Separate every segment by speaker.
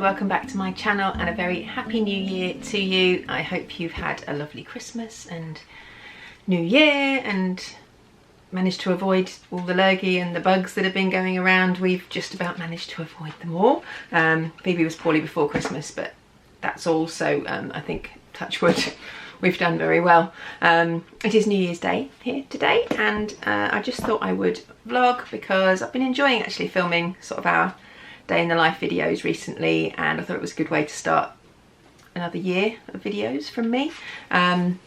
Speaker 1: welcome back to my channel and a very happy new year to you. I hope you've had a lovely Christmas and New Year and managed to avoid all the lurgy and the bugs that have been going around. We've just about managed to avoid them all. Phoebe was poorly before Christmas, but that's all, so I think, touch wood, we've done very well. It is New Year's Day here today, and I just thought I would vlog because I've been enjoying actually filming sort of our day in the life videos recently, and I thought it was a good way to start another year of videos from me and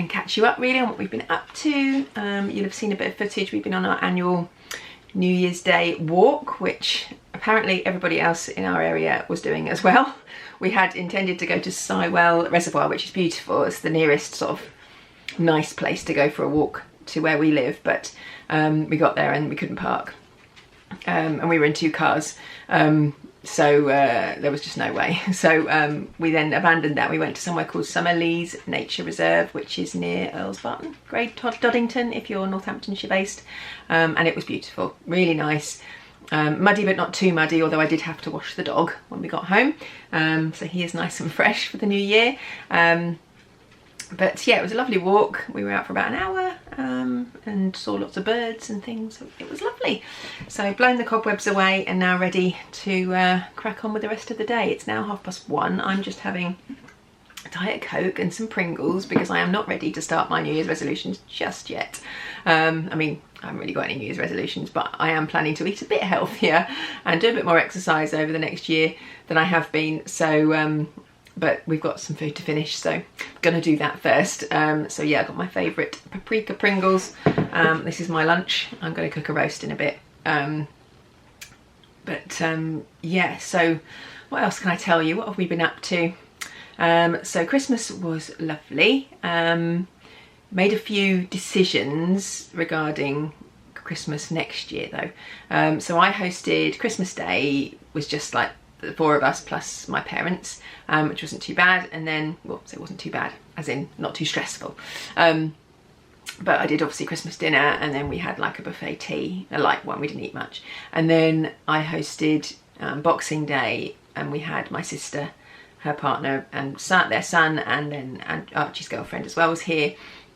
Speaker 1: catch you up really on what we've been up to. You'll have seen a bit of footage. We've been on our annual New Year's Day walk, which apparently everybody else in our area was doing as well. We had intended to go to Sywell Reservoir, which is beautiful. It's the nearest sort of nice place to go for a walk to where we live, but we got there and we couldn't park. And we were in two cars, so there was just no way. So we then abandoned that. We went to somewhere called Summerlees Nature Reserve, which is near Earls Barton, Great Doddington, if you're Northamptonshire based, and it was beautiful, really nice. Muddy but not too muddy, although I did have to wash the dog when we got home, so he is nice and fresh for the new year. But yeah, it was a lovely walk. We were out for about an hour and saw lots of birds and things. It was lovely. So I've blown the cobwebs away and now ready to crack on with the rest of the day. It's now 1:30. I'm just having a Diet Coke and some Pringles because I am not ready to start my New Year's resolutions just yet. I mean, I haven't really got any New Year's resolutions, but I am planning to eat a bit healthier and do a bit more exercise over the next year than I have been. So but we've got some food to finish, so I'm gonna do that first. So yeah, I got my favourite paprika Pringles. This is my lunch. I'm gonna cook a roast in a bit. Yeah, so what else can I tell you? What have we been up to? So Christmas was lovely. Made a few decisions regarding Christmas next year though. So I hosted Christmas Day, was just like the four of us plus my parents, which wasn't too bad. And then, well, so it wasn't too bad, as in not too stressful. But I did obviously Christmas dinner, and then we had like a buffet tea, a light one, we didn't eat much. And then I hosted Boxing Day, and we had my sister, her partner and their son, and then Archie's girlfriend as well was here.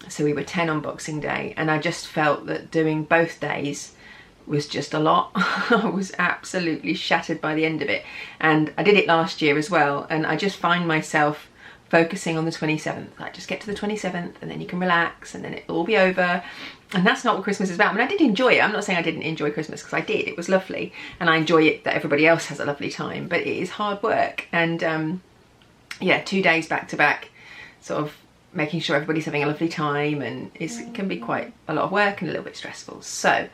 Speaker 1: So we were 10 on Boxing Day, and I just felt that doing both days was just a lot. I was absolutely shattered by the end of it, and I did it last year as well, and I just find myself focusing on the 27th. Like, just get to the 27th and then you can relax and then it'll all be over. And that's not what Christmas is about. I mean, I did enjoy it. I'm not saying I didn't enjoy Christmas, because I did. It was lovely, and I enjoy it that everybody else has a lovely time, but it is hard work. And yeah, 2 days back to back, sort of making sure everybody's having a lovely time, and it can be quite a lot of work and a little bit stressful. So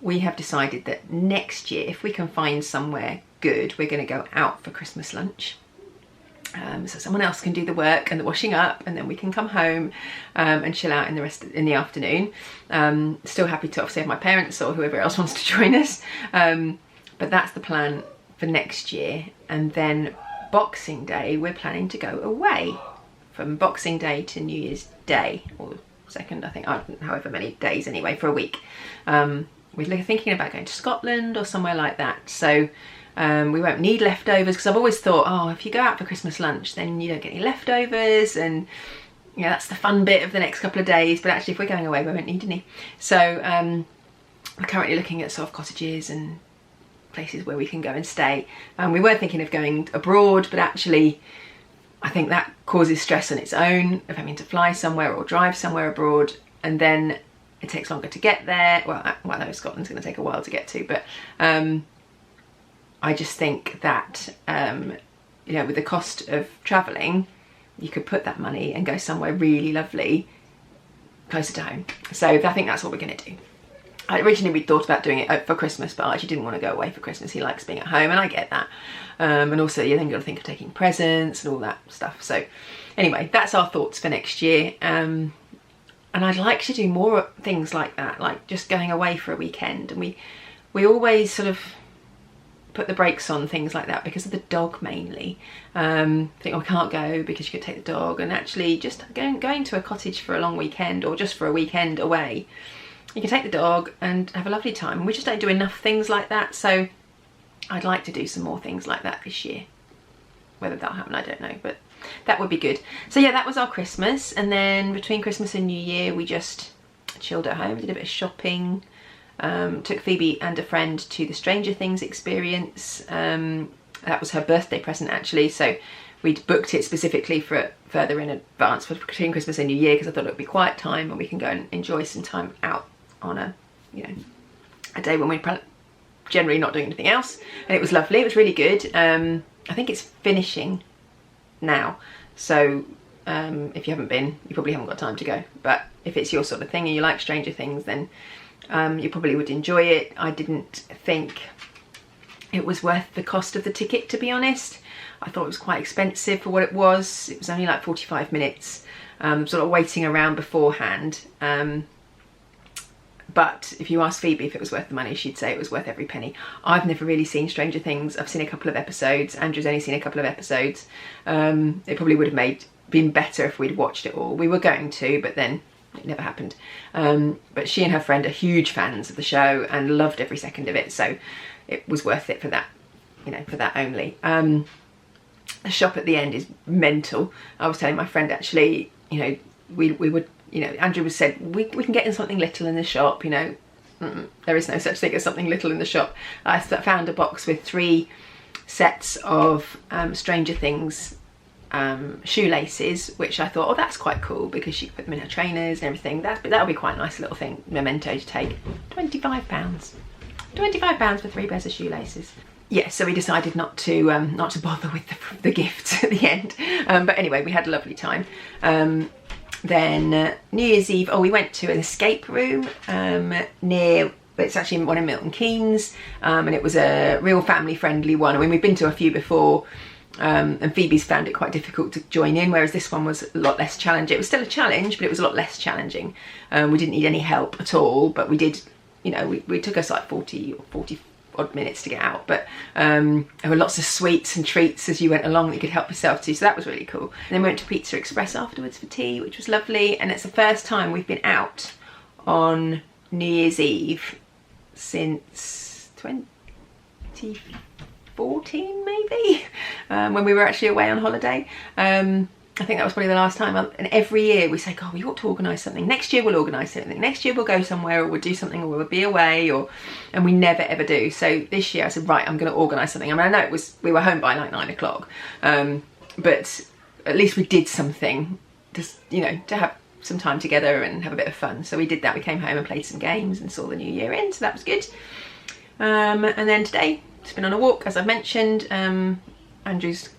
Speaker 1: we have decided that next year, if we can find somewhere good, we're going to go out for Christmas lunch. So someone else can do the work and the washing up, and then we can come home and chill out in the afternoon. Still happy to obviously have my parents or whoever else wants to join us. But that's the plan for next year. And then Boxing Day, we're planning to go away from Boxing Day to New Year's Day, or second, I think, however many days anyway, for a week. We're thinking about going to Scotland or somewhere like that. So we won't need leftovers, because I've always thought, oh, if you go out for Christmas lunch, then you don't get any leftovers, and yeah, that's the fun bit of the next couple of days. But actually, if we're going away, we won't need any. So we're currently looking at sort of cottages and places where we can go and stay. We were thinking of going abroad, but actually I think that causes stress on its own, of having to fly somewhere or drive somewhere abroad, and then it takes longer to get there. Well, no, Scotland's going to take a while to get to, but I just think that, you know, with the cost of travelling, you could put that money and go somewhere really lovely closer to home. So I think that's what we're going to do. Originally we thought about doing it for Christmas, but Archie didn't want to go away for Christmas. He likes being at home, and I get that. And also you then got to think of taking presents and all that stuff. So anyway, that's our thoughts for next year. And I'd like to do more things like that, like just going away for a weekend. And we always sort of put the brakes on things like that because of the dog mainly. Think, oh, I can't go because you could take the dog. And actually just going to a cottage for a long weekend, or just for a weekend away, you can take the dog and have a lovely time. We just don't do enough things like that, so I'd like to do some more things like that this year. whether that'll happen, I don't know, but that would be good. So yeah, that was our Christmas, and then between Christmas and New Year we just chilled at home, did a bit of shopping, took Phoebe and a friend to the Stranger Things experience. That was her birthday present actually, so we'd booked it specifically for further in advance for between Christmas and New Year, because I thought it would be quiet time and we can go and enjoy some time out on a, you know, a day when we're generally not doing anything else. And it was lovely, it was really good. I think it's finishing now, so if you haven't been, you probably haven't got time to go, but if it's your sort of thing and you like Stranger Things, then you probably would enjoy it. I didn't think it was worth the cost of the ticket, to be honest. I thought it was quite expensive for what it was. It was only like 45 minutes, sort of waiting around beforehand. But if you ask Phoebe if it was worth the money, she'd say it was worth every penny. I've never really seen Stranger Things. I've seen a couple of episodes. Andrew's only seen a couple of episodes. It probably would have been better if we'd watched it all. We were going to, but then it never happened. But she and her friend are huge fans of the show and loved every second of it, so it was worth it for that, you know, for that only. The shop at the end is mental. I was telling my friend actually, you know, we would, you know, Andrew was said we can get in something little in the shop, you know. There is no such thing as something little in the shop. I found a box with 3 sets of Stranger Things shoelaces, which I thought, oh, that's quite cool, because she could put them in her trainers and everything. That'll be quite a nice little thing, memento to take. £25. £25 for 3 pairs of shoelaces. Yeah, so we decided not to bother with the gifts at the end. But anyway, we had a lovely time. Then New Year's Eve, we went to an escape room it's actually one in Milton Keynes, and it was a real family friendly one. I mean, we've been to a few before, and Phoebe's found it quite difficult to join in, whereas this one was a lot less challenging. It was still a challenge, but it was a lot less challenging. We didn't need any help at all, but we did, you know, we took us like 40 or 40 odd minutes to get out, but there were lots of sweets and treats as you went along that you could help yourself to, so that was really cool. And then we went to Pizza Express afterwards for tea, which was lovely, and it's the first time we've been out on New Year's Eve since 2014 maybe, when we were actually away on holiday. I think that was probably the last time. And every year we say, God, we ought to organise something. Next year we'll organise something. Next year we'll go somewhere, or we'll do something, or we'll be away, and we never ever do. So this year I said, right, I'm going to organise something. I mean, I know we were home by like 9 o'clock, but at least we did something, just, you know, to have some time together and have a bit of fun. So we did that. We came home and played some games and saw the new year in, so that was good. And then today, just been on a walk, as I've mentioned. Andrew's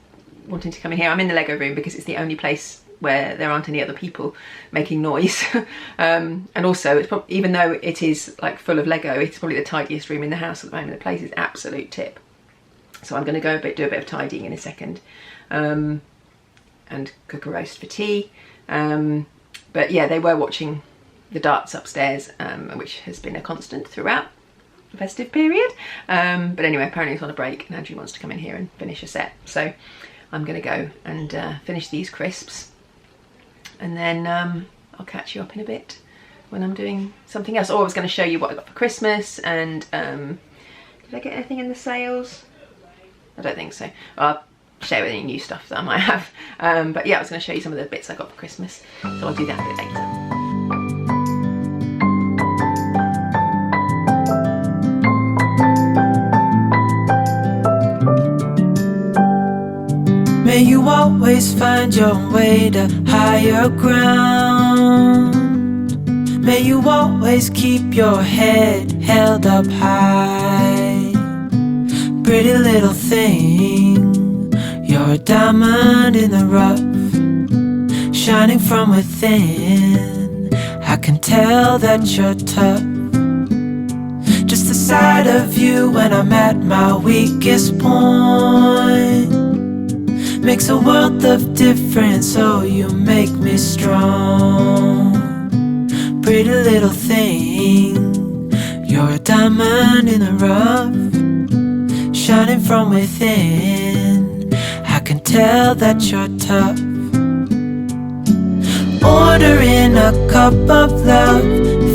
Speaker 1: wanting to come in here. I'm in the Lego room because it's the only place where there aren't any other people making noise. And also, it's even though it is like full of Lego, it's probably the tidiest room in the house at the moment. The place is absolute tip. So I'm going to go do a bit of tidying in a second, and cook a roast for tea. But yeah, they were watching the darts upstairs, which has been a constant throughout the festive period. But anyway, apparently it's on a break and Andrew wants to come in here and finish a set. So I'm going to go and finish these crisps, and then I'll catch you up in a bit when I'm doing something else. Oh, I was going to show you what I got for Christmas, and did I get anything in the sales? I don't think so. I'll share any new stuff that I might have. But yeah, I was going to show you some of the bits I got for Christmas, so I'll do that a bit later.
Speaker 2: May you always find your way to higher ground. May you always keep your head held up high. Pretty little thing, you're a diamond in the rough, shining from within. I can tell that you're tough. Just the sight of you when I'm at my weakest point makes a world of difference, oh, you make me strong. Pretty little thing, you're a diamond in the rough, shining from within. I can tell that you're tough. Order in a cup of love,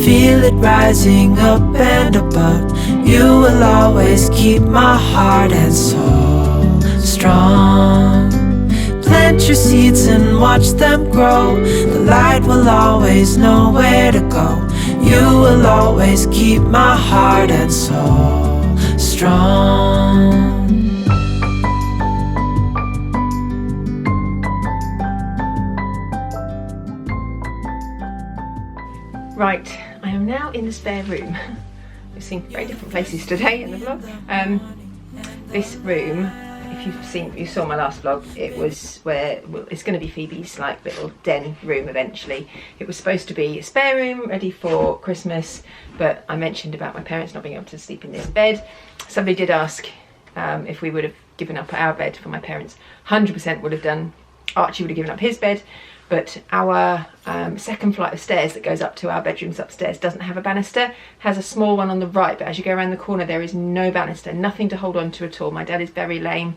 Speaker 2: feel it rising up and above. You will always keep my heart and soul strong. Plant your seeds and watch them grow. The light will always know where to go. You will always keep my heart and soul strong.
Speaker 1: Right, I am now in the spare room. We've seen very different places today in the vlog. This room, if you saw my last vlog, it was where, well, it's going to be Phoebe's like little den room eventually. It was supposed to be a spare room ready for Christmas, but I mentioned about my parents not being able to sleep in this bed. Somebody did ask if we would have given up our bed for my parents. 100% would have done. Archie would have given up his bed. But our second flight of stairs that goes up to our bedrooms upstairs doesn't have a banister, has a small one on the right, but as you go around the corner there is no banister, nothing to hold on to at all. My dad is very lame,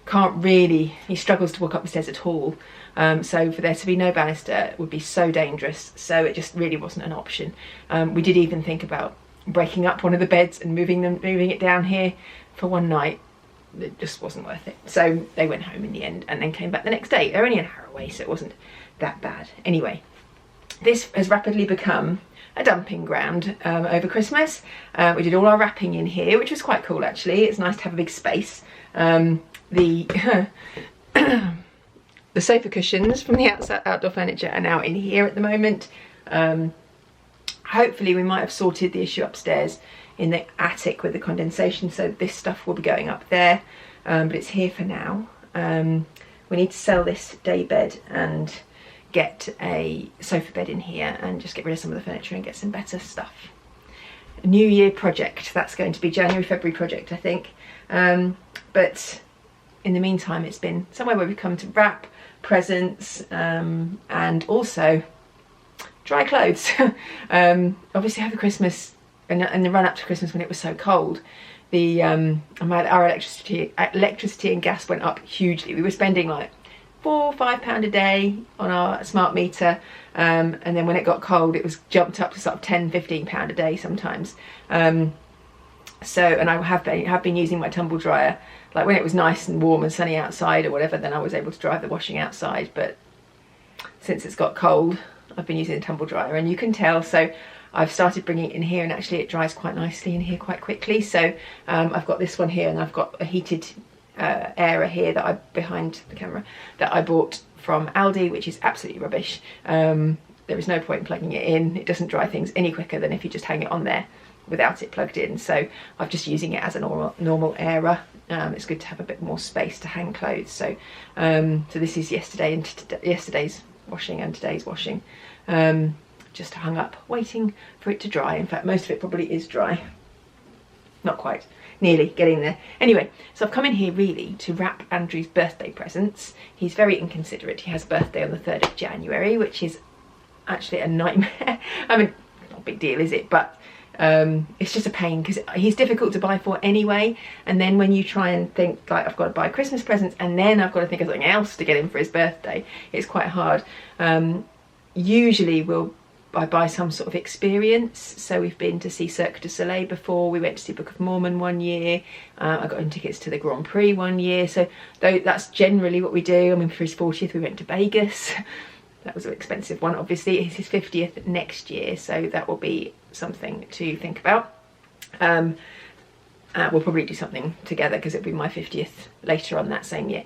Speaker 1: he struggles to walk up the stairs at all, so for there to be no banister would be so dangerous, so it just really wasn't an option. We did even think about breaking up one of the beds and moving it down here for one night. It just wasn't worth it. So they went home in the end and then came back the next day. They're only an hour away, so it wasn't that bad. Anyway, this has rapidly become a dumping ground over Christmas. We did all our wrapping in here, which was quite cool actually. It's nice to have a big space. The sofa cushions from the outdoor furniture are now in here at the moment. Hopefully we might have sorted the issue upstairs in the attic with the condensation, so this stuff will be going up there, but it's here for now. We need to sell this day bed and get a sofa bed in here and just get rid of some of the furniture and get some better stuff. A New Year project, that's going to be January, February project I think, but in the meantime it's been somewhere where we've come to wrap presents and also dry clothes. Obviously over Christmas and the run up to Christmas when it was so cold, our electricity and gas went up hugely. We were spending like £4 or £5 a day on our smart meter, and then when it got cold it was jumped up to sort of £10–15 a day sometimes. So, and I have been using my tumble dryer, like when it was nice and warm and sunny outside or whatever, then I was able to drive the washing outside, but since it's got cold I've been using the tumble dryer, and you can tell, so I've started bringing it in here and actually it dries quite nicely in here quite quickly. So I've got this one here and I've got a heated airer here behind the camera that I bought from Aldi, which is absolutely rubbish. There is no point in plugging it in. It doesn't dry things any quicker than if you just hang it on there without it plugged in. So I'm just using it as a normal airer. It's good to have a bit more space to hang clothes. So so this is yesterday's washing and today's washing. Just hung up waiting for it to dry. In fact, most of it probably is dry. Not quite, nearly getting there. Anyway, so I've come in here really to wrap Andrew's birthday presents. He's very inconsiderate. He has a birthday on the 3rd of January, which is actually a nightmare. I mean, not a big deal, is it? But it's just a pain because he's difficult to buy for anyway, and then when you try and think like I've got to buy Christmas presents and then I've got to think of something else to get him for his birthday, it's quite hard. Usually I buy some sort of experience, so we've been to see Cirque du Soleil before, we went to see Book of Mormon one year, I got him tickets to the Grand Prix one year, so that's generally what we do. I mean, for his 40th we went to Vegas. That was an expensive one, obviously. It's his 50th next year, so that will be something to think about. We'll probably do something together because it'll be my 50th later on that same year.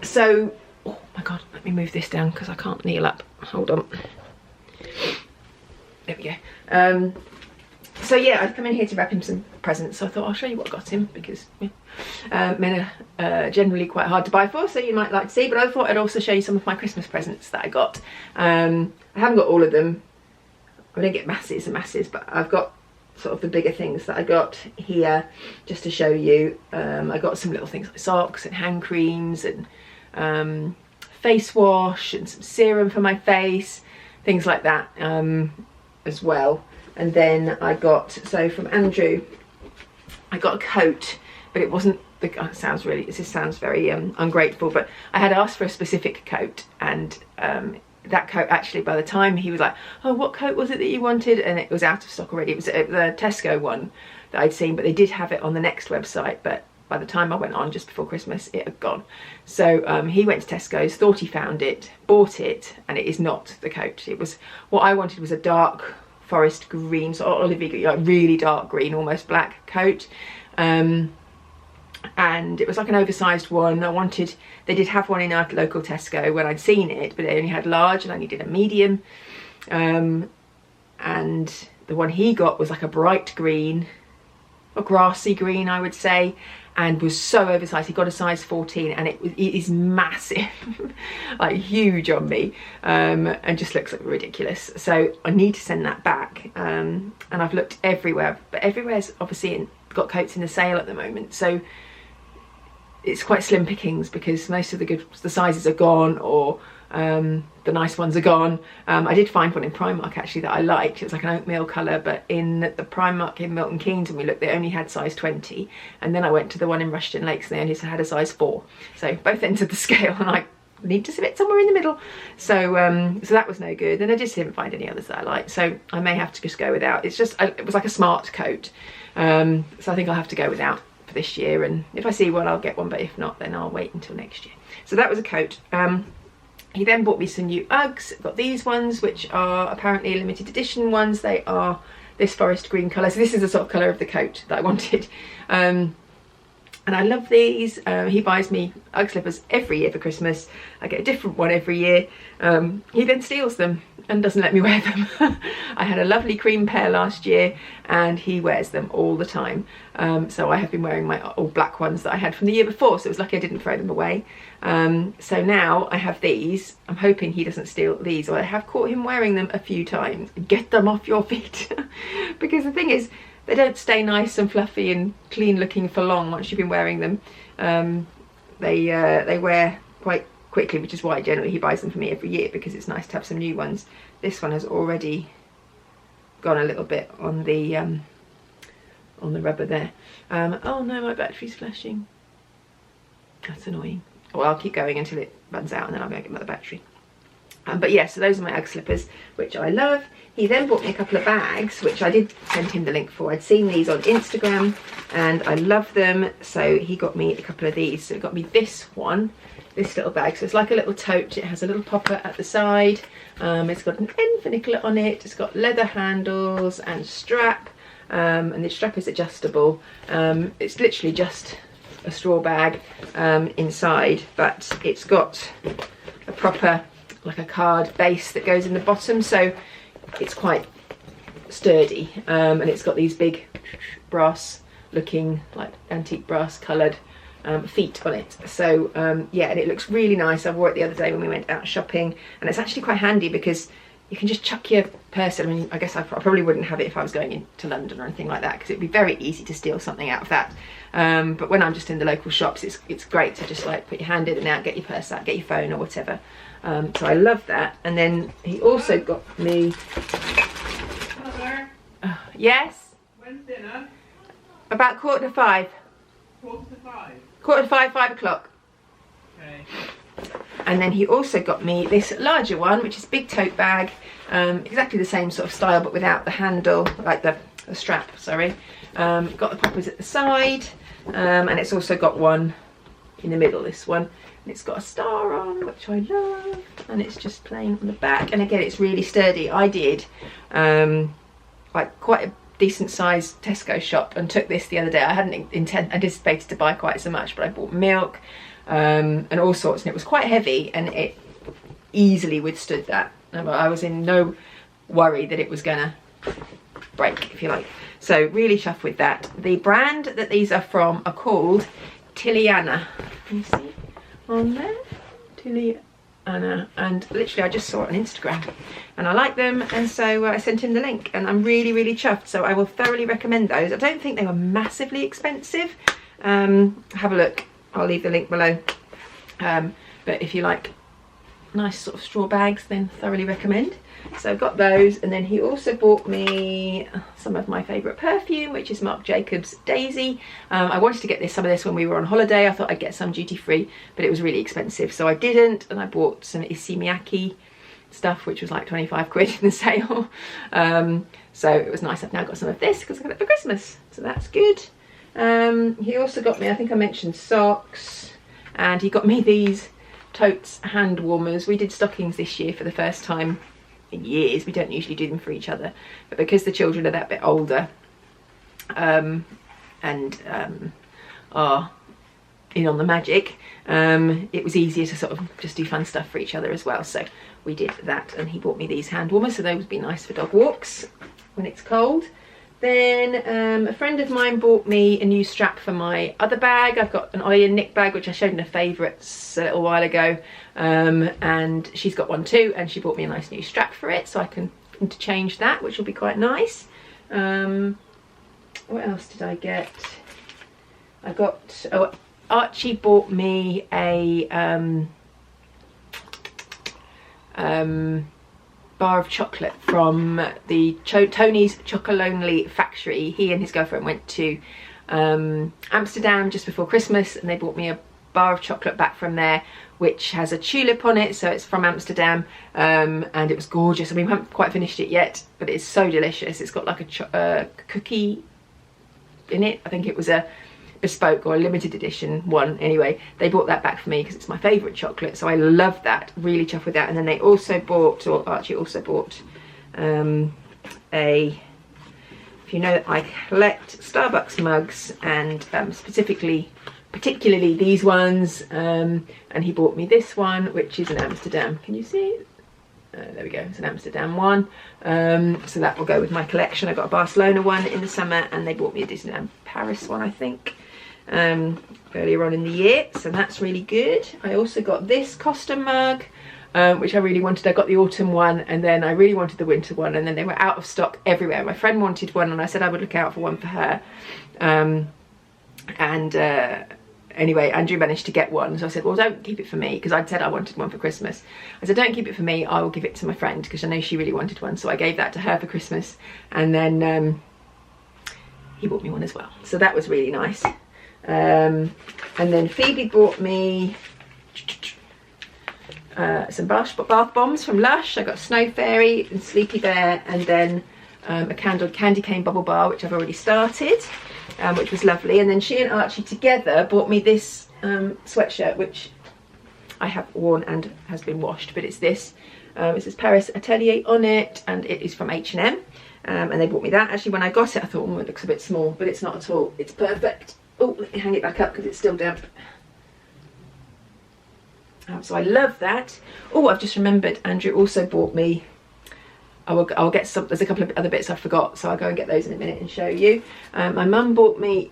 Speaker 1: So, oh my god, let me move this down because I can't kneel up. Hold on. There we go. So yeah, I've come in here to wrap him some presents, so I thought I'll show you what I got him, because men are generally quite hard to buy for, so you might like to see, but I thought I'd also show you some of my Christmas presents that I got. I haven't got all of them. I didn't get masses and masses, but I've got sort of the bigger things that I got here just to show you. I got some little things like socks and hand creams and face wash and some serum for my face, things like that as well. And then I got, so from Andrew, I got a coat, but it wasn't the, it sounds very ungrateful, but I had asked for a specific coat, and that coat actually, by the time he was like, oh, what coat was it that you wanted? And it was out of stock already. It was the Tesco one that I'd seen, but they did have it on the Next website, but by the time I went on just before Christmas, it had gone. So he went to Tesco's, thought he found it, bought it, and it is not the coat. It was, what I wanted was a dark forest green, sort of olivey green, like really dark green, almost black coat. And it was like an oversized one. They did have one in our local Tesco when I'd seen it, but they only had large and I needed a medium. And the one he got was like a bright green, a grassy green I would say, and was so oversized. He got a size 14 and it is massive, like huge on me, and just looks like ridiculous. So I need to send that back, and I've looked everywhere, but everywhere's obviously got coats in the sale at the moment, so it's quite slim pickings because most of the sizes are gone, or the nice ones are gone. I did find one in Primark actually that I liked. It was like an oatmeal colour, but in the Primark in Milton Keynes when we looked, they only had size 20, and then I went to the one in Rushden Lakes and they only had a size 4. So both ends of the scale, and I need to fit somewhere in the middle. So so that was no good, and I just didn't find any others that I liked, so I may have to just go without. It's just, it was like a smart coat, so I think I'll have to go without for this year, and if I see one I'll get one, but if not then I'll wait until next year. So that was a coat. He then bought me some new Uggs. Got these ones, which are apparently limited edition ones. They are this forest green colour, so this is the sort of colour of the coat that I wanted. And I love these. He buys me Ugg slippers every year for Christmas. I get a different one every year. He then steals them and doesn't let me wear them. I had a lovely cream pair last year and he wears them all the time. So I have been wearing my old black ones that I had from the year before, so it was lucky I didn't throw them away. So now I have these. I'm hoping he doesn't steal these, or I have caught him wearing them a few times. Get them off your feet. Because the thing is, they don't stay nice and fluffy and clean looking for long once you've been wearing them. They wear quite quickly, which is why generally he buys them for me every year, because it's nice to have some new ones. This one has already gone a little bit on the rubber there. Oh no, my battery's flashing. That's annoying. Well, I'll keep going until it runs out and then I'll go get another battery. But yeah, so those are my Ugg slippers, which I love. He then bought me a couple of bags, which I did send him the link for. I'd seen these on Instagram and I love them, so he got me a couple of these. So he got me this one, this little bag. So it's like a little tote. It has a little popper at the side. It's got an end funicular on it. It's got leather handles and strap, and the strap is adjustable. It's literally just a straw bag inside, but it's got a proper, like a card base that goes in the bottom, so it's quite sturdy, and it's got these big brass looking, like antique brass coloured feet on it. So yeah, and it looks really nice. I wore it the other day when we went out shopping, and it's actually quite handy because you can just chuck your purse in. I mean, I guess I probably wouldn't have it if I was going into London or anything like that, because it'd be very easy to steal something out of that. But when I'm just in the local shops, it's great to just like put your hand in and out, get your purse out, get your phone or whatever. So I love that. And then he also got me...
Speaker 3: Mother,
Speaker 1: yes?
Speaker 3: when's dinner?
Speaker 1: About 4:45.
Speaker 3: 4:45.
Speaker 1: 4:45, 5 o'clock.
Speaker 3: Okay.
Speaker 1: And then he also got me this larger one, which is a big tote bag, exactly the same sort of style but without the handle, like the strap, sorry. Got the poppers at the side, and it's also got one in the middle, this one. And it's got a star on, which I love, and it's just plain on the back. And again, it's really sturdy. I did like quite a decent sized Tesco shop and took this the other day. I hadn't anticipated to buy quite so much, but I bought milk and all sorts, and it was quite heavy and it easily withstood that. I was in no worry that it was gonna break, if you like. So really chuffed with that. The brand that these are from are called Tiliana. Can you see on there? Tiliana. And literally I just saw it on Instagram and I like them, and so I sent him the link and I'm really chuffed. So I will thoroughly recommend those. I don't think they were massively expensive. Have a look, I'll leave the link below. But if you like nice sort of straw bags, then thoroughly recommend. So I've got those, and then he also bought me some of my favourite perfume, which is Marc Jacobs Daisy. I wanted to get some of this when we were on holiday. I thought I'd get some duty free, but it was really expensive, so I didn't, and I bought some Issey Miyake stuff, which was like 25 quid in the sale. So it was nice. I've now got some of this because I got it for Christmas, so that's good. He also got me, I think I mentioned socks, and he got me these totes hand warmers. We did stockings this year for the first time in years. We don't usually do them for each other, but because the children are that bit older and are in on the magic, it was easier to sort of just do fun stuff for each other as well. So we did that, and he bought me these hand warmers, so those would be nice for dog walks when it's cold. Then a friend of mine bought me a new strap for my other bag. I've got an Ollie and Nick bag, which I showed in the favourites a little while ago, and she's got one too, and she bought me a nice new strap for it, so I can interchange that, which will be quite nice. What else did I get? I got, oh, Archie bought me a bar of chocolate from the Tony's Chocolonely factory. He and his girlfriend went to Amsterdam just before Christmas, and they bought me a bar of chocolate back from there, which has a tulip on it, so it's from Amsterdam, and it was gorgeous. I mean, we haven't quite finished it yet, but it's so delicious. It's got like a cookie in it. I think it was a bespoke or a limited edition one. Anyway, they bought that back for me because it's my favourite chocolate, so I love that, really chuffed with that. And then they also bought, or Archie also bought, if you know that I collect Starbucks mugs, and particularly these ones, and he bought me this one, which is an Amsterdam. Can you see it? There we go, it's an Amsterdam one, so that will go with my collection. I got a Barcelona one in the summer, and they bought me a Disneyland Paris one, I think, earlier on in the year, so that's really good. I also got this Costa mug, which I really wanted. I got the autumn one, and then I really wanted the winter one, and then they were out of stock everywhere. My friend wanted one, and I said I would look out for one for her, anyway, Andrew managed to get one, so I said, well, don't keep it for me, because I'd said I wanted one for Christmas. I said, don't keep it for me, I will give it to my friend, because I know she really wanted one. So I gave that to her for Christmas, and then he bought me one as well, so that was really nice. And then Phoebe bought me some bath bombs from Lush. I got Snow Fairy and Sleepy Bear, and then a candy cane bubble bar, which I've already started, which was lovely. And then she and Archie together bought me this sweatshirt, which I have worn and has been washed, but it's this. It says Paris Atelier on it, and it is from H&M, and they bought me that. Actually, when I got it, I thought, oh, it looks a bit small, but it's not at all. It's perfect. Oh, let me hang it back up because it's still damp. So I love that. Oh, I've just remembered, Andrew also bought me, I'll get some, there's a couple of other bits I forgot, so I'll go and get those in a minute and show you. My mum bought me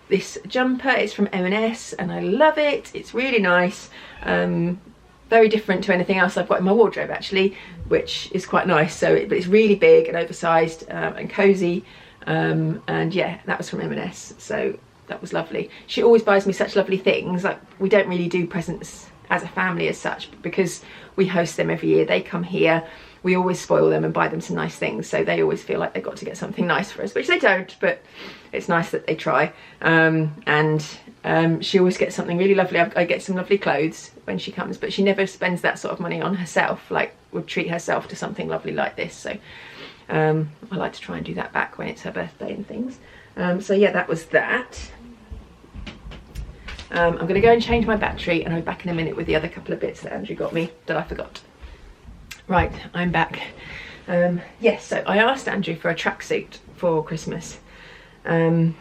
Speaker 1: this jumper. It's from M&S, and I love it. It's really nice. Very different to anything else I've got in my wardrobe, actually, which is quite nice. So, but it's really big and oversized and cozy. And yeah, that was from M&S, so that was lovely. She always buys me such lovely things. Like, we don't really do presents as a family as such, because we host them every year. They come here, we always spoil them and buy them some nice things, so they always feel like they've got to get something nice for us, which they don't, but it's nice that they try. She always gets something really lovely. I get some lovely clothes when she comes, but she never spends that sort of money on herself, like would treat herself to something lovely like this. So I like to try and do that back when it's her birthday and things. So yeah, that was that. I'm going to go and change my battery, and I'll be back in a minute with the other couple of bits that Andrew got me that I forgot. Right, I'm back. Yes, so I asked Andrew for a tracksuit for Christmas. I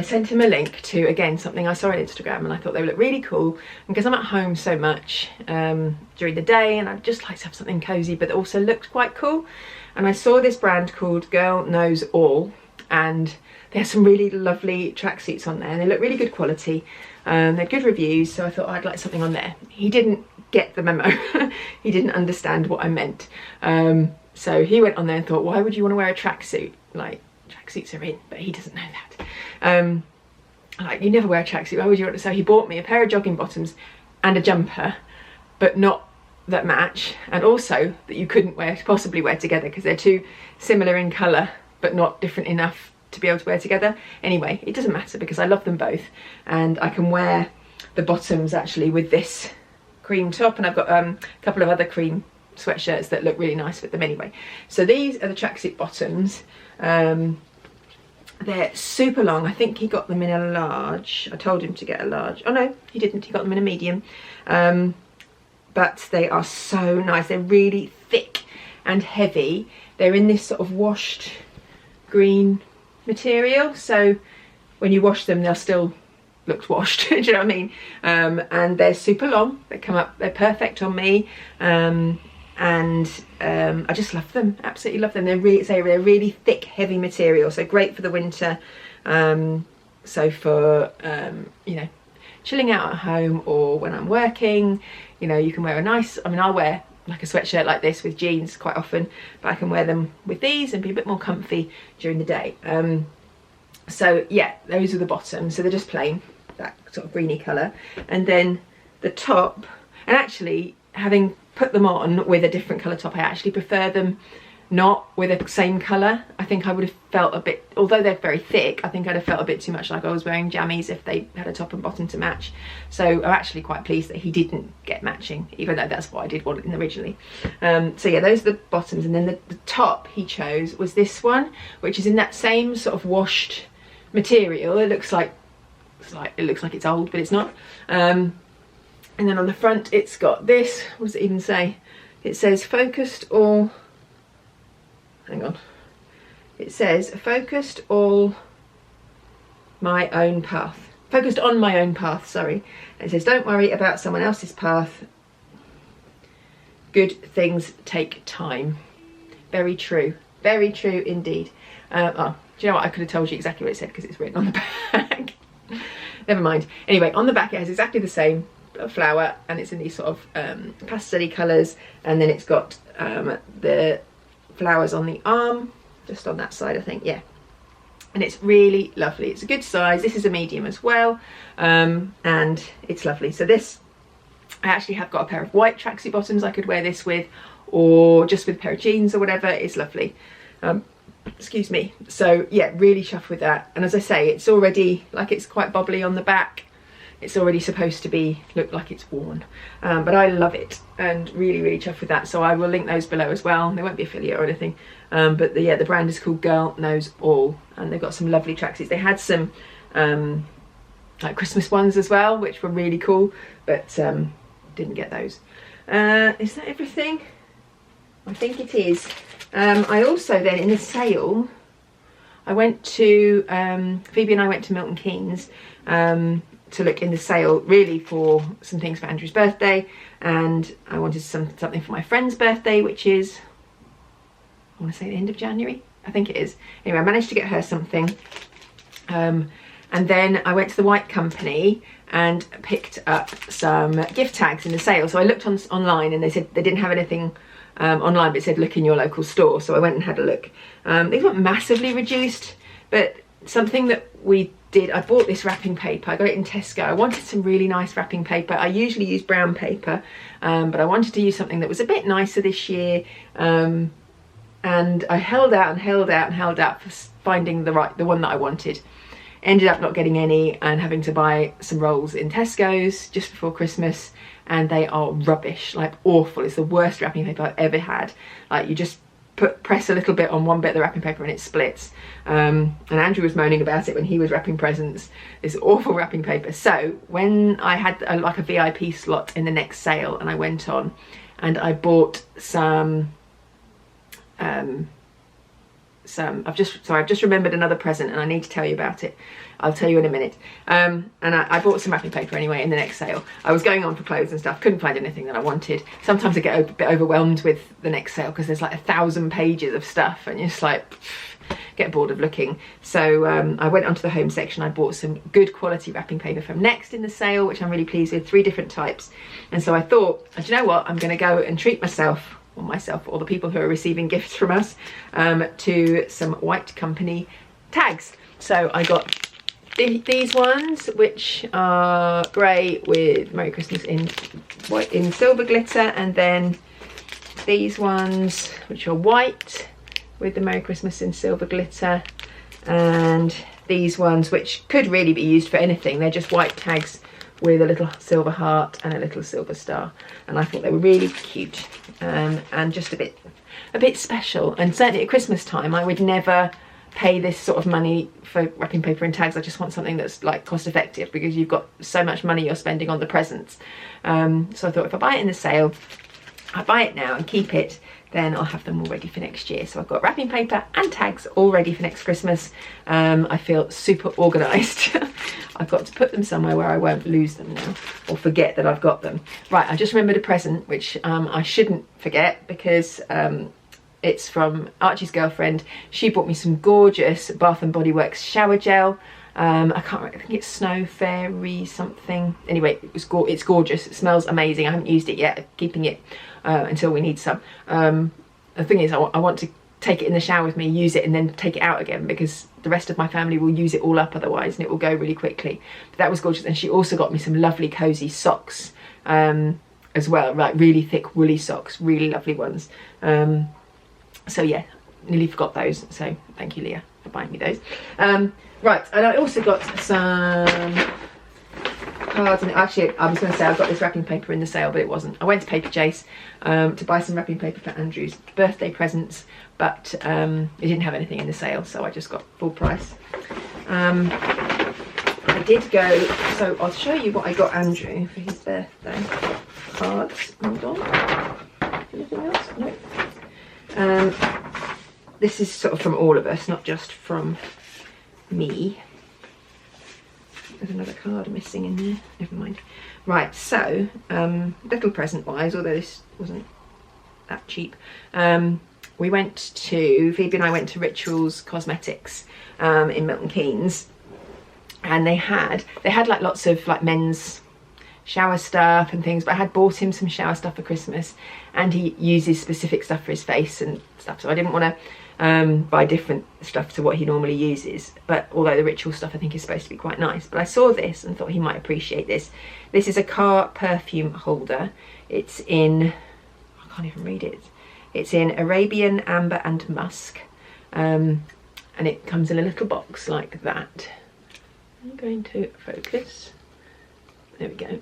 Speaker 1: sent him a link to, again, something I saw on Instagram, and I thought they would look really cool. And because I'm at home so much during the day, and I'd just like to have something cozy but that also looked quite cool. And I saw this brand called Girl Knows All, and they have some really lovely tracksuits on there, and they look really good quality. They're good reviews, so I thought I'd like something on there. He didn't get the memo. He didn't understand what I meant. So he went on there and thought, why would you want to wear a tracksuit? Like, tracksuits are in, but he doesn't know that. Like, you never wear a tracksuit, why would you want to? So he bought me a pair of jogging bottoms and a jumper, but not that match, and also that you couldn't possibly wear together, because they're too similar in colour but not different enough to be able to wear together. Anyway, it doesn't matter because I love them both, and I can wear the bottoms actually with this cream top, and I've got a couple of other cream sweatshirts that look really nice with them anyway. So these are the tracksuit bottoms, They're super long. I think he got them in a large. I told him to get a large. Oh no, he didn't. He got them in a medium. But they are so nice. They're really thick and heavy. They're in this sort of washed green material. So when you wash them, they'll still look washed. Do you know what I mean? And they're super long. They come up, they're perfect on me. I just love them, absolutely love them. They're really thick, heavy material, so great for the winter. So for you know, chilling out at home or when I'm working, you know, you can wear a nice, I mean, I'll wear like a sweatshirt like this with jeans quite often, but I can wear them with these and be a bit more comfy during the day. So yeah, those are the bottoms. So they're just plain, that sort of greeny colour. And then the top, and actually having put them on with a different colour top, I actually prefer them not with the same colour. I think I would have felt a bit, although they're very thick, I think I'd have felt a bit too much like I was wearing jammies if they had a top and bottom to match. So I'm actually quite pleased that he didn't get matching, even though that's what I did want originally. So yeah, those are the bottoms. And then the top he chose was this one, which is in that same sort of washed material. It looks like it's old, but it's not. And then on the front it's got this, what does it even say? It says focused all, hang on, it says focused all my own path, focused on my own path, sorry. And it says don't worry about someone else's path, good things take time. Very true indeed. Oh, do you know what, I could have told you exactly what it said because it's written on the back. Never mind. Anyway, on the back it has exactly the same flower, and it's in these sort of pastel-y colours, and then it's got the flowers on the arm, just on that side I think, yeah. And it's really lovely. It's a good size. This is a medium as well, and it's lovely. So this, I actually have got a pair of white tracksuit bottoms I could wear this with, or just with a pair of jeans or whatever. It's lovely. Excuse me. So yeah, really chuffed with that. And as I say, it's already, like, it's quite bobbly on the back. It's already supposed to look like it's worn, but I love it and really chuffed with that. So I will link those below as well. They won't be affiliate or anything, but yeah, the brand is called Girl Knows All, and they've got some lovely tracksuits. They had some like Christmas ones as well, which were really cool, but didn't get those. Is that everything? I think it is. I also then, in the sale, I went to Phoebe and I went to Milton Keynes to look in the sale really for some things for Andrew's birthday, and I wanted something for my friend's birthday, which is, I want to say the end of January, I think it is. Anyway, I managed to get her something, and then I went to the White Company and picked up some gift tags in the sale. So I looked online and they said they didn't have anything online, but it said look in your local store. So I went and had a look. These weren't massively reduced, but something that we did, I bought this wrapping paper. I got it in Tesco. I wanted some really nice wrapping paper. I usually use brown paper, but I wanted to use something that was a bit nicer this year. And I held out for finding the one that I wanted. Ended up not getting any and having to buy some rolls in Tesco's just before Christmas, and they are rubbish, like awful. It's the worst wrapping paper I've ever had. Like, you just press a little bit on one bit of the wrapping paper and it splits. And Andrew was moaning about it when he was wrapping presents, this awful wrapping paper. So when I had like a VIP slot in the next sale, and I went on and I bought some I've just remembered another present and I need to tell you about it. I'll tell you in a minute. And I bought some wrapping paper anyway in the next sale. I was going on for clothes and stuff, couldn't find anything that I wanted. Sometimes I get a bit overwhelmed with the next sale because there's like 1,000 pages of stuff and you're just like, get bored of looking. So I went onto the home section. I bought some good quality wrapping paper from Next in the sale, which I'm really pleased with, 3 different types. And so I thought, do you know what, I'm going to go and treat myself or the people who are receiving gifts from us to some White Company tags. So I got these ones, which are grey with Merry Christmas in silver glitter, and then these ones which are white with the Merry Christmas in silver glitter, and these ones which could really be used for anything. They're just white tags with a little silver heart and a little silver star, and I thought they were really cute and just a bit special. And certainly at Christmas time I would never pay this sort of money for wrapping paper and tags. I just want something that's like cost effective, because you've got so much money you're spending on the presents. So I thought if I buy it in the sale, I buy it now and keep it, then I'll have them all ready for next year. So I've got wrapping paper and tags all ready for next Christmas. I feel super organised. I've got to put them somewhere where I won't lose them now or forget that I've got them. Right, I just remembered a present which I shouldn't forget, because it's from Archie's girlfriend. She bought me some gorgeous Bath and Body Works shower gel. I can't remember, I think it's Snow Fairy something. Anyway, it's gorgeous, it smells amazing. I haven't used it yet, I'm keeping it until we need some. The thing is, I want to take it in the shower with me, use it and then take it out again, because the rest of my family will use it all up otherwise and it will go really quickly. But that was gorgeous. And she also got me some lovely cozy socks as well, like really thick woolly socks, really lovely ones. So yeah, nearly forgot those, so thank you, Leah, for buying me those. Right, and I also got some cards, and actually I was going to say I got this wrapping paper in the sale, but it wasn't. I went to Paper Chase to buy some wrapping paper for Andrew's birthday presents, but it didn't have anything in the sale, so I just got full price. I did go, so I'll show you what I got Andrew for his birthday. Cards, hold on. Anything else? No. This is sort of from all of us, not just from me. There's another card missing in there, never mind. Right, so little present wise, although this wasn't that cheap, we went to, Phoebe and I went to Rituals Cosmetics in Milton Keynes, and they had like lots of like men's shower stuff and things, but I had bought him some shower stuff for Christmas, and he uses specific stuff for his face and stuff, so I didn't want to buy different stuff to what he normally uses. But although the Ritual stuff I think is supposed to be quite nice, but I saw this and thought he might appreciate this. This is a car perfume holder. It's in, I can't even read it, it's in Arabian, Amber and Musk, and it comes in a little box like that. I'm going to focus, there we go,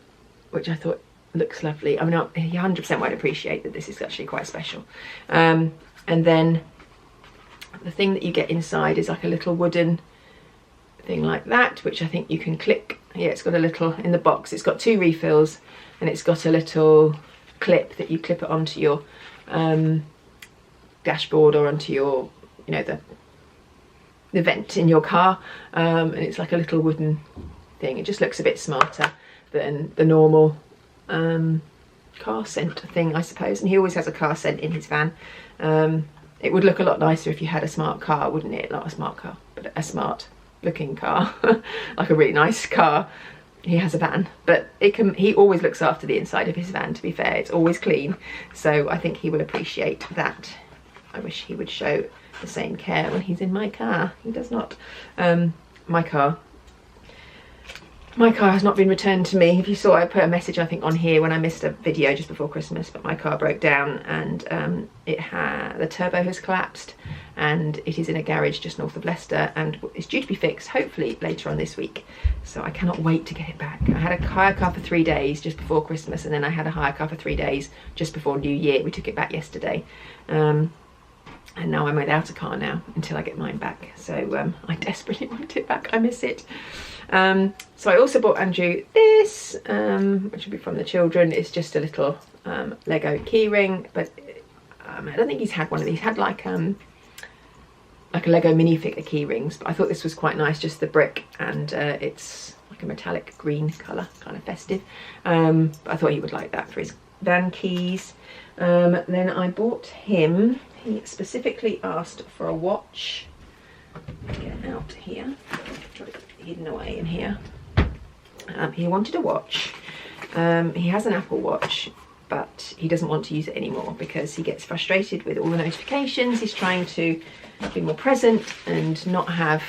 Speaker 1: which I thought looks lovely. I mean, he 100% might appreciate that this is actually quite special. And then the thing that you get inside is like a little wooden thing like that, which I think you can click. Yeah, it's got a little, in the box, it's got 2 refills, and it's got a little clip that you clip it onto your dashboard or onto your, you know, the vent in your car, and it's like a little wooden thing. It just looks a bit smarter than the normal car scent thing, I suppose. And he always has a car scent in his van. It would look a lot nicer if you had a smart car, wouldn't it? Not a smart car, but a smart looking car, like a really nice car. He has a van, but he always looks after the inside of his van, to be fair. It's always clean, so I think he will appreciate that. I wish he would show the same care when he's in my car. He does not. My car has not been returned to me. If you saw, I put a message I think on here when I missed a video just before Christmas, but my car broke down, and the turbo has collapsed, and it is in a garage just north of Leicester, and it's due to be fixed hopefully later on this week. So I cannot wait to get it back. I had a hire car for 3 days just before Christmas, and then I had a hire car for 3 days just before New Year. We took it back yesterday. And now I'm without a car now until I get mine back. So I desperately want it back. I miss it. So I also bought Andrew this, which will be from the children. It's just a little Lego keyring, but I don't think he's had one of these. He's had like a Lego minifigure key rings, but I thought this was quite nice, just the brick, and it's like a metallic green colour, kind of festive. But I thought he would like that for his van keys. Then I bought him, he specifically asked for a watch. Get it out here, try to get it hidden away in here. He wanted a watch. He has an Apple Watch, but he doesn't want to use it anymore because he gets frustrated with all the notifications. He's trying to be more present and not have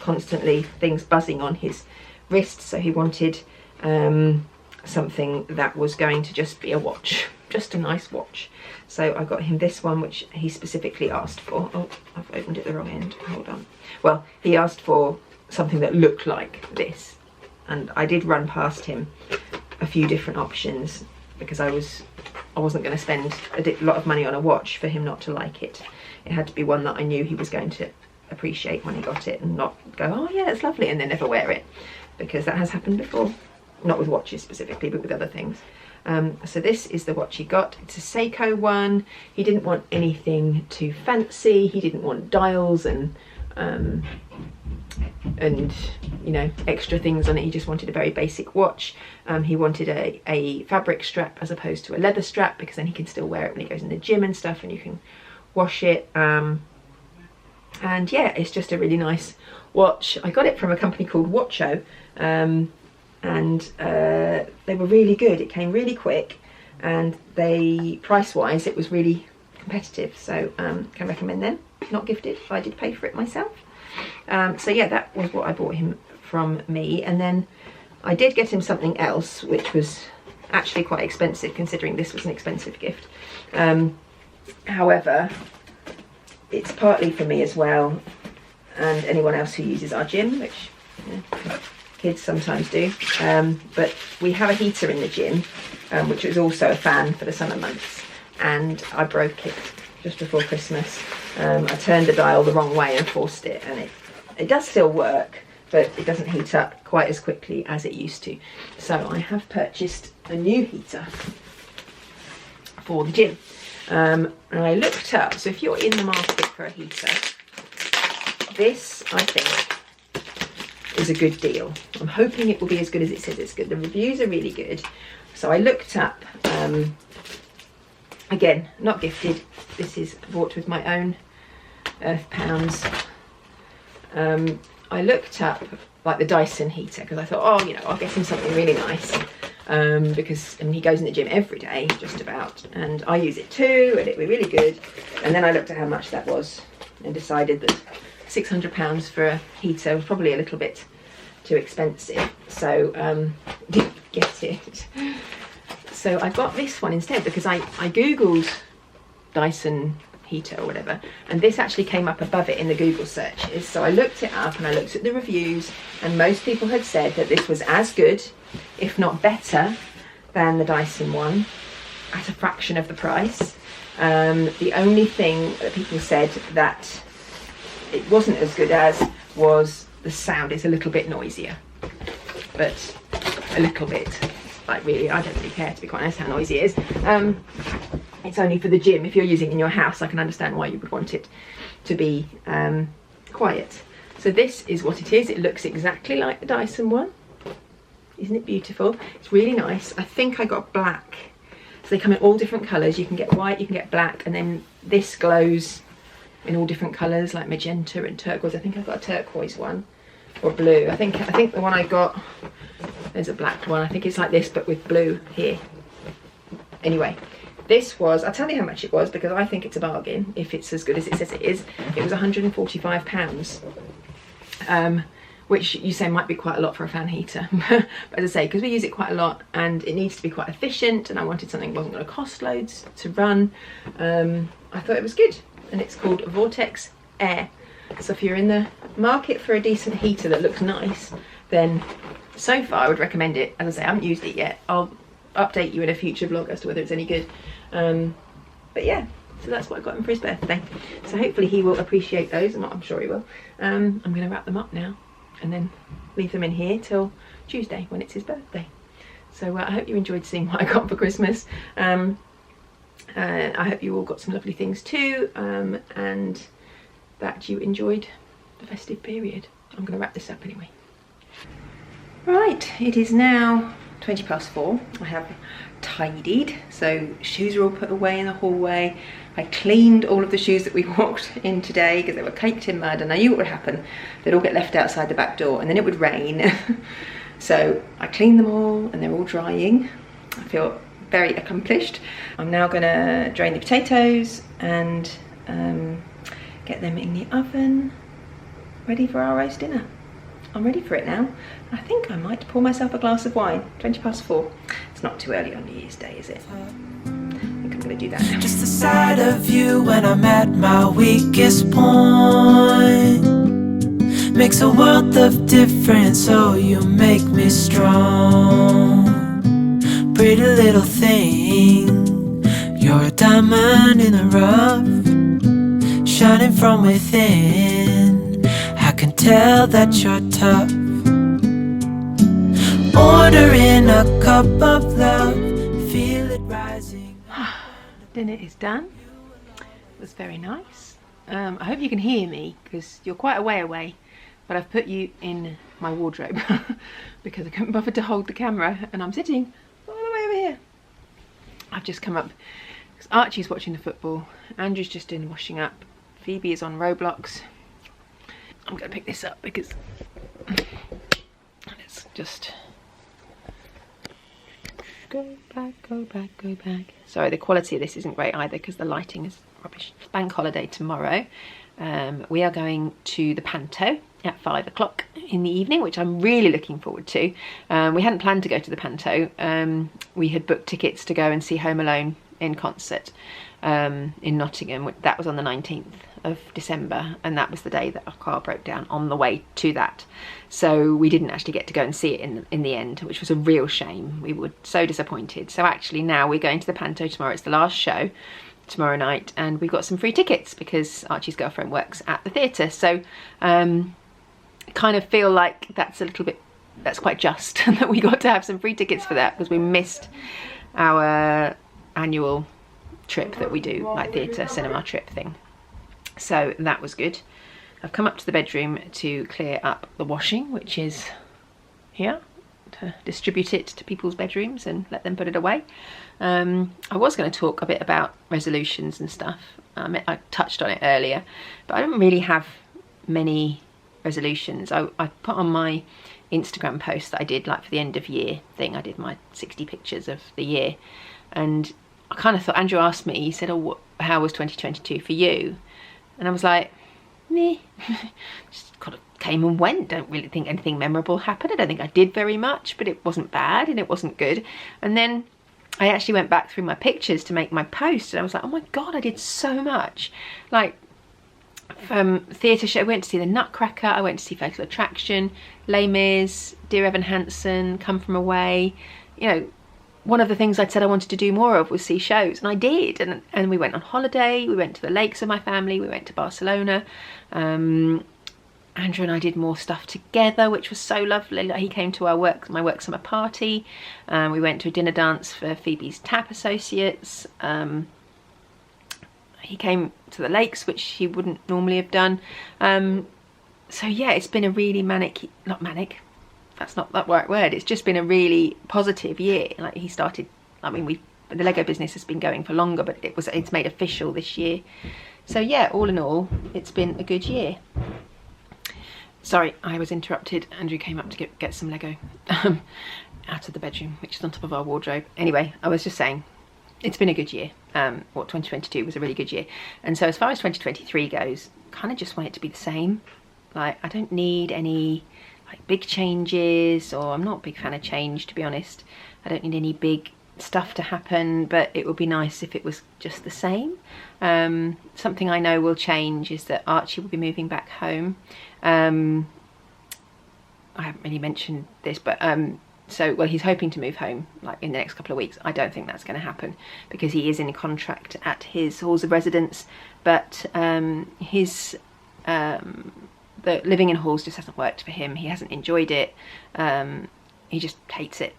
Speaker 1: constantly things buzzing on his wrist, so he wanted something that was going to just be a watch, just a nice watch. So I got him this one, which he specifically asked for. Oh, I've opened it the wrong end, hold on. Well, he asked for something that looked like this, and I did run past him a few different options because I wasn't going to spend a lot of money on a watch for him not to like it. It had to be one that I knew he was going to appreciate when he got it and not go, oh yeah, it's lovely, and then never wear it, because that has happened before. Not with watches specifically, but with other things. So this is the watch he got. It's a Seiko one. He didn't want anything too fancy. He didn't want dials and you know, extra things on it. He just wanted a very basic watch. He wanted a fabric strap as opposed to a leather strap, because then he can still wear it when he goes in the gym and stuff, and you can wash it. And yeah, it's just a really nice watch. I got it from a company called Watcho, and they were really good. It came really quick, and they, price wise, it was really competitive, so can recommend them. Not gifted, I did pay for it myself. So yeah, that was what I bought him from me. And then I did get him something else, which was actually quite expensive, considering this was an expensive gift. However, it's partly for me as well, and anyone else who uses our gym, which, you know, kids sometimes do. But we have a heater in the gym, which was also a fan for the summer months, and I broke it just before Christmas. I turned the dial the wrong way and forced it, and it does still work, but it doesn't heat up quite as quickly as it used to. So I have purchased a new heater for the gym. And I looked up, so if you're in the market for a heater, this, I think, is a good deal. I'm hoping it will be as good as it says it's good. The reviews are really good. So I looked up, again, not gifted, this is bought with my own earth pounds. I looked up like the Dyson heater, because I thought, oh, you know, I'll get him something really nice, because he goes in the gym every day, just about, and I use it too, and it was really good. And then I looked at how much that was and decided that £600 for a heater was probably a little bit too expensive, so didn't get it. So I got this one instead, because I googled Dyson heater or whatever, and this actually came up above it in the Google searches. So I looked it up and I looked at the reviews, and most people had said that this was as good, if not better, than the Dyson one at a fraction of the price. The only thing that people said that it wasn't as good as was the sound. Is a little bit noisier, but a little bit. Like, really, I don't really care, to be quite honest, how noisy it is. It's only for the gym. If you're using it in your house, I can understand why you would want it to be quiet. So this is what it is. It looks exactly like the Dyson one. Isn't it beautiful? It's really nice. I think I got black. So they come in all different colours. You can get white, you can get black, and then this glows in all different colours, like magenta and turquoise. I think I got a turquoise one, or blue. I think the one I got, there's a black one. I think it's like this, but with blue here. Anyway, this was, I'll tell you how much it was, because I think it's a bargain if it's as good as it says it is. It was £145, which you say might be quite a lot for a fan heater. But as I say, because we use it quite a lot and it needs to be quite efficient, and I wanted something that wasn't going to cost loads to run, I thought it was good. And it's called Vortex Air. So if you're in the market for a decent heater that looks nice, then so far I would recommend it. As I say, I haven't used it yet. I'll update you in a future vlog as to whether it's any good. But yeah, so that's what I got him for his birthday. So hopefully he will appreciate those, and I'm sure he will. I'm going to wrap them up now and then leave them in here till Tuesday when it's his birthday. So I hope you enjoyed seeing what I got for Christmas. I hope you all got some lovely things too, and that you enjoyed the festive period. I'm going to wrap this up anyway. Right, it is now 4:20. I have tidied, so shoes are all put away in the hallway. I cleaned all of the shoes that we walked in today because they were caked in mud, and I knew what would happen. They'd all get left outside the back door and then it would rain. So I cleaned them all and they're all drying. I feel very accomplished. I'm now gonna drain the potatoes and get them in the oven, ready for our roast dinner. I'm ready for it now. I think I might pour myself a glass of wine. 4:20. It's not too early on New Year's Day, is it? I think I'm gonna do that now.
Speaker 2: Just the sight of you when I'm at my weakest point makes a world of difference, so you make me strong. Pretty little thing, you're a diamond in the rough, shining from within. tell that you're tough. Order in a cup of love, feel it rising.
Speaker 1: Dinner is done. It was very nice. I hope you can hear me because you're quite a way away, but I've put you in my wardrobe because I couldn't bother to hold the camera and I'm sitting all the way over here. I've just come up because Archie's watching the football, Andrew's just doing the washing up, Phoebe is on Roblox. I'm going to pick this up because let's just go back, go back, go back. Sorry, the quality of this isn't great either because the lighting is rubbish. It's bank holiday tomorrow. We are going to the Panto at 5 o'clock in the evening, which I'm really looking forward to. We hadn't planned to go to the Panto. We had booked tickets to go and see Home Alone in concert in Nottingham. That was on the 19th of December, and that was the day that our car broke down on the way to that. So we didn't actually get to go and see it in the end, which was a real shame. We were so disappointed. So actually now we're going to the Panto tomorrow. It's the last show tomorrow night, and we've got some free tickets because Archie's girlfriend works at the theatre. So kind of feel like that's a little bit, that's quite just that we got to have some free tickets for that because we missed our annual trip that we do, like theatre cinema trip thing. So that was good. I've come up to the bedroom to clear up the washing, which is here, to distribute it to people's bedrooms and let them put it away. I was going to talk a bit about resolutions and stuff. I touched on it earlier, but I don't really have many resolutions. I put on my Instagram post that I did like for the end of year thing. I did my 60 pictures of the year, and I kind of thought, Andrew asked me, he said, oh, how was 2022 for you? And I was like, meh, just kind of came and went. Don't really think anything memorable happened. I don't think I did very much, but it wasn't bad and it wasn't good. And then I actually went back through my pictures to make my post, and I was like, oh my God, I did so much. Like, from theatre show, I went to see the Nutcracker, I went to see Fatal Attraction, Les Mis, Dear Evan Hansen, Come From Away. You know, one of the things I'd said I wanted to do more of was see shows, and I did. And we went on holiday, we went to the lakes with my family, we went to Barcelona. Andrew and I did more stuff together, which was so lovely. Like, he came to my work summer party. We went to a dinner dance for Phoebe's tap associates. He came to the lakes, which he wouldn't normally have done. So yeah, it's been a really not manic, that's not that right word. It's just been a really positive year. Like, he started, I mean, the Lego business has been going for longer, but it's made official this year. So yeah, all in all, it's been a good year. Sorry, I was interrupted. Andrew came up to get some Lego out of the bedroom, which is on top of our wardrobe. Anyway, I was just saying, it's been a good year. 2022 was a really good year. And so as far as 2023 goes, kind of just want it to be the same. Like, I don't need any like big changes, or I'm not a big fan of change, to be honest. I don't need any big stuff to happen, but it would be nice if it was just the same. Something I know will change is that Archie will be moving back home. I haven't really mentioned this, but well, he's hoping to move home like in the next couple of weeks. I don't think that's going to happen because he is in a contract at his halls of residence, but the living in halls just hasn't worked for him. He hasn't enjoyed it. He just hates it.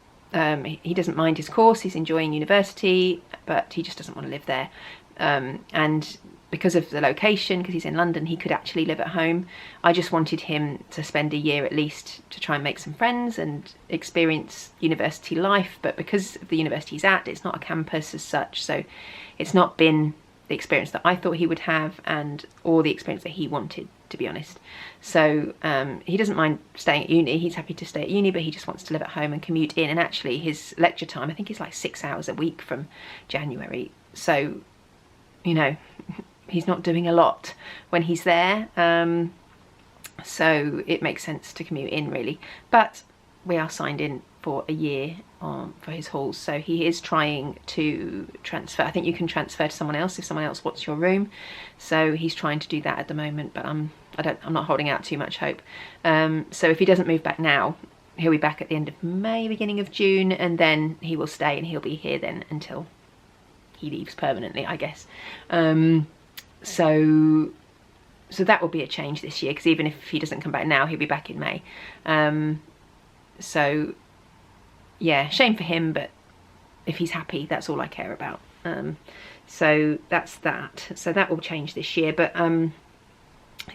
Speaker 1: He doesn't mind his course, he's enjoying university, but he just doesn't want to live there. And because of the location, because he's in London, he could actually live at home. I just wanted him to spend a year at least to try and make some friends and experience university life, but because of the university he's at, it's not a campus as such, so it's not been the experience that I thought he would have or the experience that he wanted, to be honest. So he doesn't mind staying at uni, he's happy to stay at uni, but he just wants to live at home and commute in. And actually his lecture time, I think, is like 6 hours a week from January, so you know, he's not doing a lot when he's there, so it makes sense to commute in, really. But we are signed in for a year for his halls, so he is trying to transfer. I think you can transfer to someone else if someone else wants your room, so he's trying to do that at the moment, but I'm not holding out too much hope. So if he doesn't move back now, he'll be back at the end of May, beginning of June, and then he will stay and he'll be here then until he leaves permanently, I guess. So so that will be a change this year, because even if he doesn't come back now, he'll be back in May. So yeah, shame for him, but if he's happy, that's all I care about. So that's that. So that will change this year. But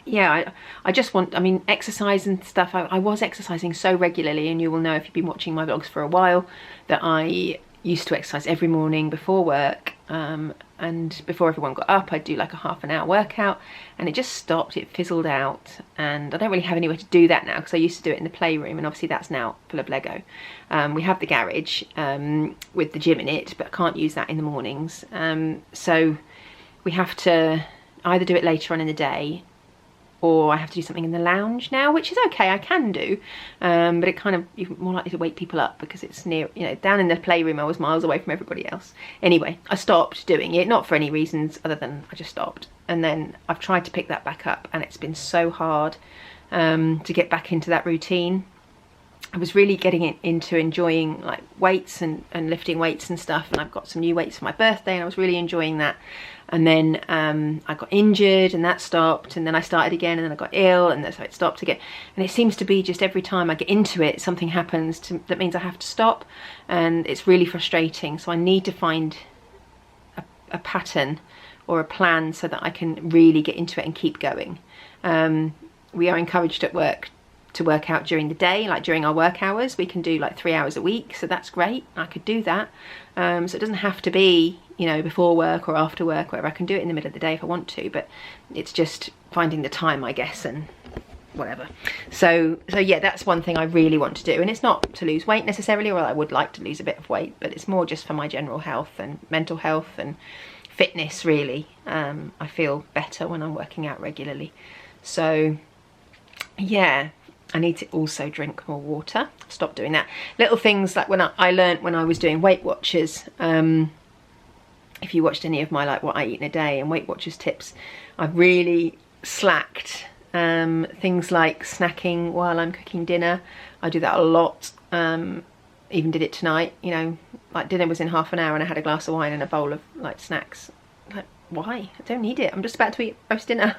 Speaker 1: yeah, I just want, I mean, exercise and stuff. I was exercising so regularly, and you will know if you've been watching my vlogs for a while that I used to exercise every morning before work, and before everyone got up I'd do like a half an hour workout, and it just stopped, it fizzled out, and I don't really have anywhere to do that now, because I used to do it in the playroom, and obviously that's now full of Lego. We have the garage with the gym in it, but I can't use that in the mornings, so we have to either do it later on in the day, or I have to do something in the lounge now, which is okay, I can do, but it kind of, you're more likely to wake people up because it's near, you know, down in the playroom I was miles away from everybody else. Anyway, I stopped doing it, not for any reasons other than I just stopped. And then I've tried to pick that back up, and it's been so hard to get back into that routine. I was really getting into enjoying like weights and lifting weights and stuff, and I've got some new weights for my birthday, and I was really enjoying that. And then I got injured, and that stopped, and then I started again, and then I got ill, and so it stopped again. And it seems to be just every time I get into it, something happens that means I have to stop, and it's really frustrating. So I need to find a pattern or a plan so that I can really get into it and keep going. We are encouraged at work to work out during the day, like during our work hours. We can do like 3 hours a week, so that's great. I could do that. So it doesn't have to be, you know, before work or after work, whatever. I can do it in the middle of the day if I want to, but it's just finding the time, I guess, and whatever. So yeah, that's one thing I really want to do, and it's not to lose weight necessarily, or I would like to lose a bit of weight, but it's more just for my general health and mental health and fitness, really. I feel better when I'm working out regularly. So yeah, I need to also drink more water. Stop doing that. Little things like when I learned when I was doing Weight Watchers, if you watched any of my like what I eat in a day and Weight Watchers tips, I've really slacked. Things like snacking while I'm cooking dinner, I do that a lot. Even did it tonight, you know, like dinner was in half an hour and I had a glass of wine and a bowl of like snacks. Like, why? I don't need it. I'm just about to eat roast dinner.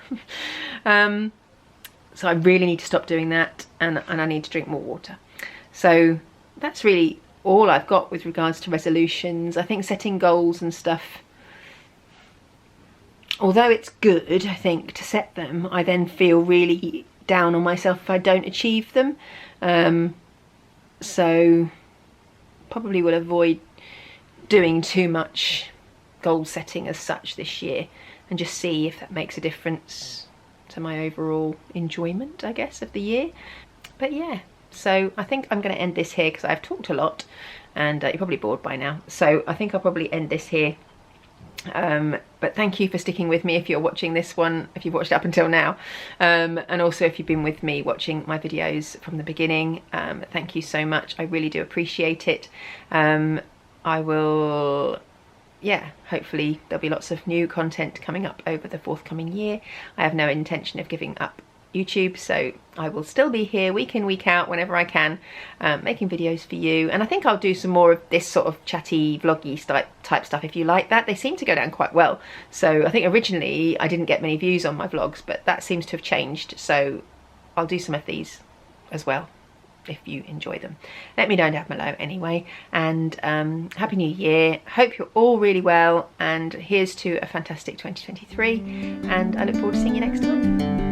Speaker 1: So I really need to stop doing that, and I need to drink more water. So that's really all I've got with regards to resolutions. I think setting goals and stuff, although it's good, I think, to set them, I then feel really down on myself if I don't achieve them. So probably will avoid doing too much goal setting as such this year, and just see if that makes a difference to my overall enjoyment, I guess, of the year. But yeah, so I think I'm going to end this here because I've talked a lot, and you're probably bored by now. So I think I'll probably end this here. But thank you for sticking with me if you're watching this one, if you've watched it up until now, and also if you've been with me watching my videos from the beginning. Thank you so much. I really do appreciate it. I will, yeah, hopefully there'll be lots of new content coming up over the forthcoming year. I have no intention of giving up YouTube, so I will still be here week in, week out, whenever I can, making videos for you. And I think I'll do some more of this sort of chatty, vloggy type stuff if you like that. They seem to go down quite well. So I think originally I didn't get many views on my vlogs, but that seems to have changed. So I'll do some of these as well if you enjoy them. Let me know down below anyway, and Happy New Year. Hope you're all really well, and here's to a fantastic 2023, and I look forward to seeing you next time.